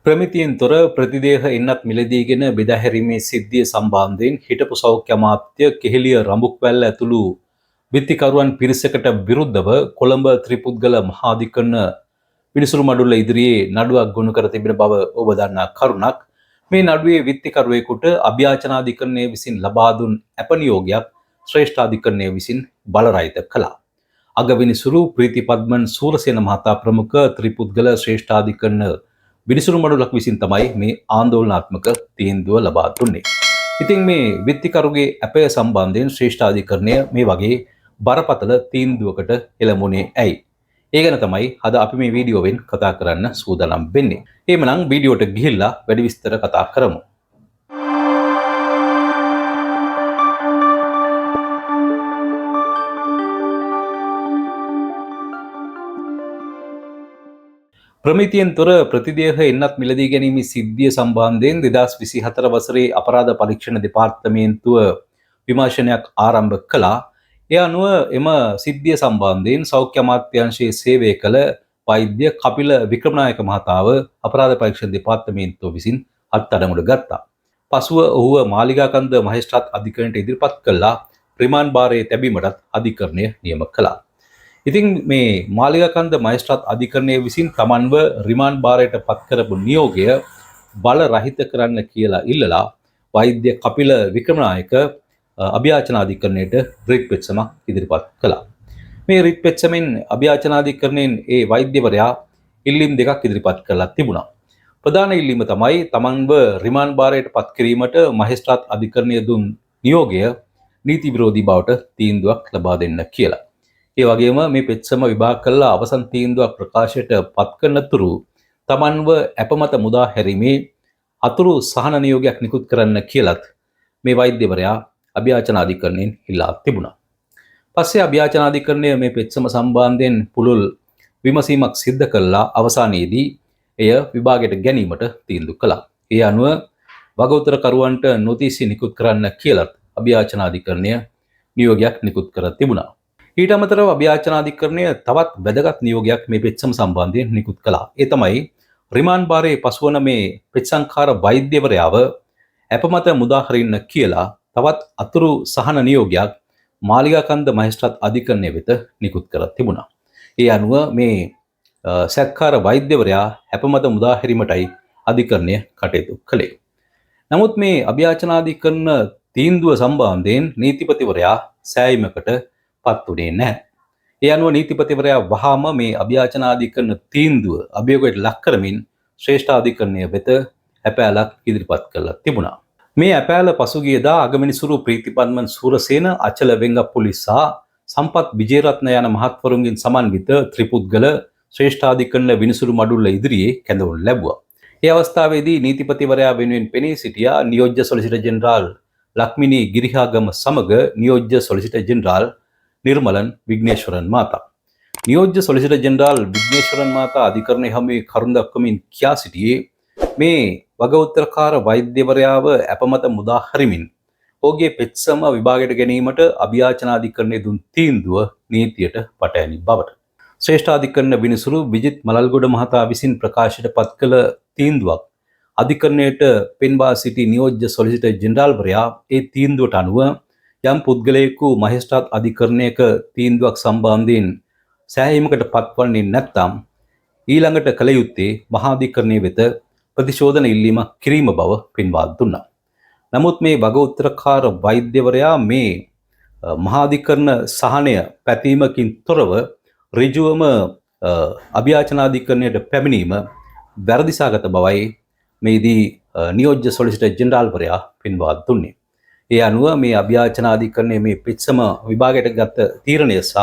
ප්‍රමිතියෙන් තොර ප්‍රතිදේහ එන්නත් මිලදීගෙන බෙදා හැරීමේ සිද්ධිය සම්බන්ධයෙන් හිටපු සෞඛ්‍ය අමාත්‍ය කෙහෙලිය රඹුක්වැල්ල ඇතුළු විත්තිකරුවන් පිරිසකට විරුද්ධව කොළඹ ත්‍රිපුද්ගල මහාධිකරණ විනිසුරු මඩුල්ල ඉදිරියේ නඩුවක් ගොනු කර තිබෙන බව ඔබ දන්නා කරුණක්. මේ නඩුවේ විත්තිකරුවෙකුට අභ්‍යාචනාධිකරණය විසින් ලබා දුන් අප නියෝගයක් ශ්‍රේෂ්ඨාධිකරණය විසින් බලරහිත කළා. අගවිනිසුරු ප්‍රීතිපද්මන් සූරසේන මහතා ප්‍රමුඛ ත්‍රිපුද්ගල ශ්‍රේෂ්ඨාධිකරණ විනිසුරු මඩුලක් විසින් තමයි මේ ආందోලනාත්මක තීන්දුව ලබා දුන්නේ. ඉතින් මේ විත්තිකරුගේ අපය සම්බන්ධයෙන් ශ්‍රේෂ්ඨාධිකරණය මේ වගේ බරපතල තීන්දුවකට එළඹුණේ ඇයි? ඒ ගැන තමයි අද අපි මේ වීඩියෝවෙන් කතා කරන්න සූදානම් වෙන්නේ. එහෙමනම් වීඩියෝට ගිහිල්ලා වැඩි විස්තර කතා කරමු. ප්‍රමිතියෙන් තොර ප්‍රතිදේහ එන්නත් මිලදී ගැනීමේ සිද්ධිය සම්බන්ධයෙන් 2024 වසරේ අපරාධ පරීක්ෂණ දෙපාර්තමේන්තුව විමර්ශනයක් ආරම්භ කළා. ඒ අනුව එම සිද්ධිය සම්බන්ධයෙන් සෞඛ්‍ය අමාත්‍යාංශයේ සේවය කළ වෛද්‍ය කපිල වික්‍රමනායක මහතාව අපරාධ පරීක්ෂණ දෙපාර්තමේන්තුව විසින් අත්අඩංගුවට ගත්තා. පසුව ඔහුව මාලිගාකන්ද මහේස්ත්‍රාත් අධිකරණයට ඉදිරිපත් කළා. රිමාන්ඩ් භාරයේ තැබීමටත් අධිකරණය නියම කළා. ඉතින් මේ මාලිගාකන්ද මහේස්ත්‍රාත් අධිකරණය විසින් තමන්ව රිමාන්ඩ් භාරයට පත් කරපු නියෝගය බල රහිත කරන්න කියලා ඉල්ලලා වෛද්‍ය කපිල වික්‍රමනායක අභ්‍යාචනාධිකරණයට රිට් පෙත්සමක් ඉදිරිපත් කළා. මේ රිට් පෙත්සමෙන් අභ්‍යාචනාධිකරණයෙන් ඒ වෛද්‍යවරයා ඉල්ලීම් දෙකක් ඉදිරිපත් කරලා තිබුණා. ප්‍රධාන ඉල්ලීම තමයි තමන්ව රිමාන්ඩ් භාරයට පත් කිරීමට මහේස්ත්‍රාත් අධිකරණය දුන් නියෝගය නීති විරෝධී බවට තීන්දුවක් ලබා දෙන්න කියලා. ඒ වගේම මේ පෙත්සම විභාග කළා අවසන් තීන්දුවක් ප්‍රකාශයට පත් කරනතුරු තමන්ව අපමත මුදා හැරීමේ අතුරු සහන නියෝගයක් නිකුත් කරන්න කියලත් මේ වෛද්‍යවරයා අභ්‍යාචනාධිකරණයෙන් ඉල්ලා තිබුණා. පස්සේ අභ්‍යාචනාධිකරණය මේ පෙත්සම සම්බන්ධයෙන් පුළුල් විමසීමක් සිද්ධ කළා. අවසානයේදී එය විභාගයට ගැනීමට තීන්දුව කළා. ඒ අනුව වගඋත්තරකරුවන්ට නොතිසි නිකුත් කරන්න කියලත් අභ්‍යාචනාධිකරණය නියෝගයක් නිකුත් කර තිබුණා. ඊට අමතරව අභ්‍යාචනාධිකරණය තවත් වැදගත් නියෝගයක් මේ පෙත්සම සම්බන්ධයෙන් නිකුත් කළා. ඒ තමයි රිමාන්ඩ් භාරයේ පසුවන මේ පෙත්සංකාර වෛද්‍යවරයාව අපමත මුදා හරින්න කියලා තවත් අතුරු සහන නියෝගයක් මාලිගාකන්ද මහේස්ත්‍රාත් අධිකරණය වෙත නිකුත් කර තිබුණා. ඒ අනුව මේ සැකකාර වෛද්‍යවරයා අපමත මුදා හැරීමටයි අධිකරණය කටයුතු කළේ. නමුත් මේ අභ්‍යාචනාධිකරණ තීන්දුව සම්බන්ධයෙන් නීතිපතිවරයා සෑයීමකට පත් වුණේ නැහැ. ඒ අනුව නීතිපතිවරයා වහාම මේ අභ්‍යාචනාධිකරණ තීන්දුව අභියෝගයට ලක් කරමින් ශ්‍රේෂ්ඨාධිකරණය වෙත අපෑලක් ඉදිරිපත් කළා තිබුණා. මේ අපෑල පසුගියදා අගමිනිසුරු ප්‍රීතිපද්මන් සූරසේන, අචල වෙංගප්පුලි සහ සම්පත් විජේරත්න යන මහත්වරුන්ගෙන් සමන්විත ත්‍රිපුද්ගල ශ්‍රේෂ්ඨාධිකරණ විනිසුරු මඩුල්ල ඉදිරියේ කැඳවුම් ලැබුවා. ඒ අවස්ථාවේදී නීතිපතිවරයා වෙනුවෙන් පෙනී සිටියා නියෝජ්‍ය සොලිසිටර් ජෙනරාල් ලක්මිනී ගිරිහාගම සමග නියෝජ්‍ය සොලිසිටර් ජෙනරාල් නිර්මලන් විග්නේශ්වරන් මහතා. නියෝජ්‍ය සොලිසිටර් ජෙනරාල් විග්නේශ්වරන් මහතා අධිකරණයේ හමුවේ කරුණ දක්වමින් කියා සිටියේ මේ වගඋත්තරකාර වෛද්‍යවරයාව අපමත මුදා හරිමින් ඔහුගේ පෙත්සම විභාගයට ගැනීමට අභ්‍යාචනාධිකරණය දුන් තීන්දුව නීතියට පටහැනි බවට. ශ්‍රේෂ්ඨාධිකරණ විනිසුරු විජිත් මලල්ගොඩ මහතා විසින් ප්‍රකාශයට පත් කළ තීන්දුවක් අධිකරණයට පෙන්වා සිටි නියෝජ්‍ය සොලිසිටර් ජෙනරාල්වරයා ඒ තීන්දුවට අනුව යම් පුද්ගලයෙකු මහේස්ත්‍රාත් අධිකරණයක තීන්දුවක් සම්බන්ධයෙන් සෑහීමකට පත්වන්නේ නැත්නම් ඊළඟට කළ යුත්තේ මහාධිකරණය වෙත ප්‍රතිශෝධන ඉල්ලීමක් කිරීම බව පෙන්වා දුන්නා. නමුත් මේ වගඋත්තරකාර වෛද්‍යවරයා මේ මහාධිකරණ සහනය පැතීමකින් තොරව ඍජුවම අභ්‍යාචනාධිකරණයට පැමිණීම වැරදිසාගත බවයි මේදී නියෝජ්‍ය සොලිසිටර් ජෙනරාල්වරයා පෙන්වා දුන්නේ. ඒ අනුව මේ අභ්‍යාචනාධිකරණය මේ පෙත්සම විභාගයට ගත තීරණය සහ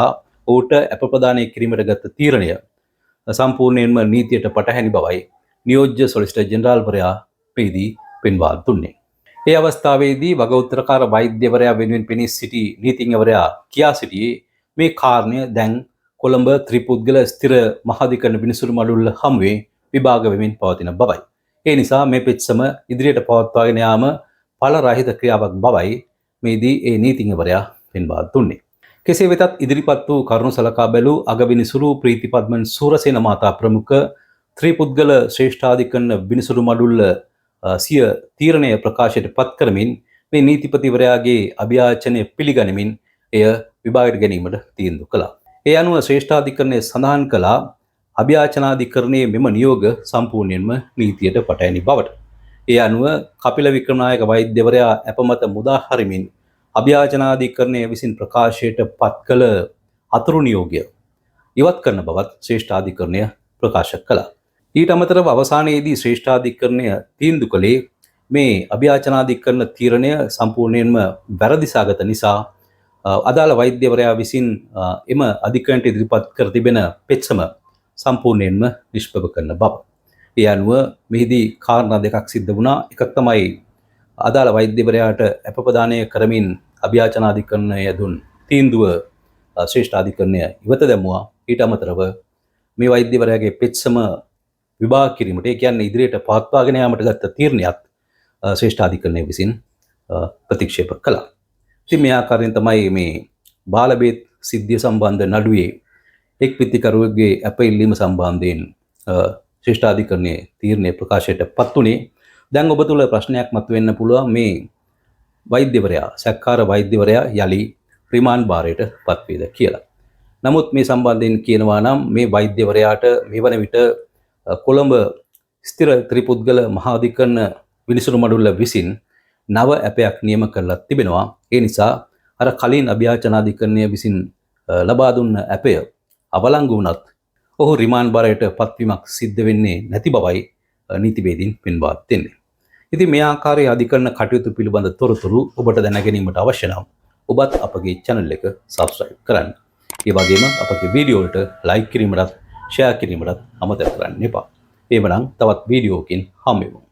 ඔහුට අප ප්‍රදානය කිරීමට ගත තීරණය සම්පූර්ණයෙන්ම නීතියට පටහැනි බවයි නියෝජ්‍ය සොලිසිටර් ජෙනරාල්වරයා මේදී පෙන්වා දුන්නේ. ඒ අවස්ථාවේදී වගඋත්තරකාර වෛද්‍යවරයා වෙනුවෙන් පෙනී සිටි නීතිඥවරයා කියා සිටියේ මේ කාරණය දැන් කොළඹ ත්‍රිපුද්ගල ස්ථිර මහාධිකරණ විනිසුරු මඩුල්ල හමුවේ විභාග වෙමින් පවතින බවයි. ඒ නිසා මේ පෙත්සම ඉදිරියට පවත්වාගෙන යාම ඵල රහිත ක්‍රියාවක් බවයි මේදී ඒ නීතිඥවරයා පෙන්වා දුන්නේ. කෙසේ වෙතත් ඉදිරිපත් වූ කරුණු සලකා බැලූ අගවිනිසුරු ප්‍රීතිපද්මන් සූරසේන මහතා ප්‍රමුඛ ත්‍රිපුද්ගල ශ්‍රේෂ්ඨාධිකරණ විනිසුරු මඩුල්ල සිය තීරණය ප්‍රකාශයට පත් කරමින් මේ නීතිපතිවරයාගේ අභියාචනය පිළිගනිමින් එය විභාගයට ගැනීමට තීන්දුව කළා. ඒ අනුව ශ්‍රේෂ්ඨාධිකරණය සඳහන් කළා අභියාචනාධිකරණයේ මෙම නියෝග සම්පූර්ණයෙන්ම නීතියට පටහැනි බවට. ඒ අනුව කපිල වික්‍රමනායක වෛද්‍යවරයා අපමත මුදා හරිමින් අභියාචනාධිකරණය විසින් ප්‍රකාශයට පත් කළ අතුරු නියෝගය ඉවත් කරන බවත් ශ්‍රේෂ්ඨාධිකරණය ප්‍රකාශ කළා. ඊට අමතරව අවසානයේදී ශ්‍රේෂ්ඨාධිකරණය තීන්දුව කළේ මේ අභියාචනාධිකරණ තීරණය සම්පූර්ණයෙන්ම වැරදි සාගත නිසා අදාළ වෛද්‍යවරයා විසින් එම අධිකරණයට ඉදිරිපත් කර තිබෙන පෙත්සම සම්පූර්ණයෙන්ම නිෂ්ප්‍රභ කරන බව. ඒ අනුව මෙහිදී කාරණා දෙකක් සිද්ධ වුණා. එකක් තමයි අදාළ වෛද්‍යවරයාට අපපදානය කරමින් අභියාචනාධිකරණය දුන් තීන්දුව ශ්‍රේෂ්ඨාධිකරණය ඉවත දැමුවා. ඊට අමතරව මේ වෛද්‍යවරයාගේ පෙත්සම විභාග කිරීමට ඒ කියන්නේ ඉදිරියට පවත්වාගෙන යාමට ගත්ත තීරණයක් ශ්‍රේෂ්ඨාධිකරණය විසින් ප්‍රතික්ෂේප කළා. ඉතින් මේ ආකාරයෙන් තමයි මේ බාලබේත් සිද්ධිය සම්බන්ධ නඩුවේ එක් පිටිකරුවෙකුගේ අප ඉල්ලීම සම්බන්ධයෙන් ශ්‍රේෂ්ඨාධිකරණයේ තීරණය ප්‍රකාශයට පත් වුණේ. දැන් ඔබ තුල ප්‍රශ්නයක් මතුවෙන්න පුළුවන් මේ වෛද්‍යවරයා සැකකාර වෛද්‍යවරයා යලි රිමාන්ඩ් භාරයට පත් වේද කියලා. නමුත් මේ සම්බන්ධයෙන් කියනවා නම් මේ වෛද්‍යවරයාට මේ වන විට කොළඹ ස්ථිර ත්‍රිපුද්ගල මහාධිකරණ විනිසුරු මඩුල්ල විසින් නව ඇපයක් නියම කරලා තිබෙනවා. ඒ නිසා අර කලින් අභියාචනාධිකරණය විසින් ලබා දුන්න ඇපය අවලංගු වුණත් ඔහු රිමාන්ඩ් භාරයට පත්වීමක් සිද්ධ වෙන්නේ නැති බවයි නීතිවේදීන් පෙන්වා දෙන්නේ. ඉතින් මේ ආකාරයේ අධිකරණ කටයුතු පිළිබඳ තොරතුරු ඔබට දැන ගැනීමට අවශ්‍ය නම් ඔබත් අපගේ channel එක subscribe කරන්න. ඒ වගේම අපගේ වීඩියෝ වලට like කිරීමටත් share කිරීමටත් අමතක කරන්න එපා. එවනම් තවත් වීඩියෝකින් හමු වෙමු.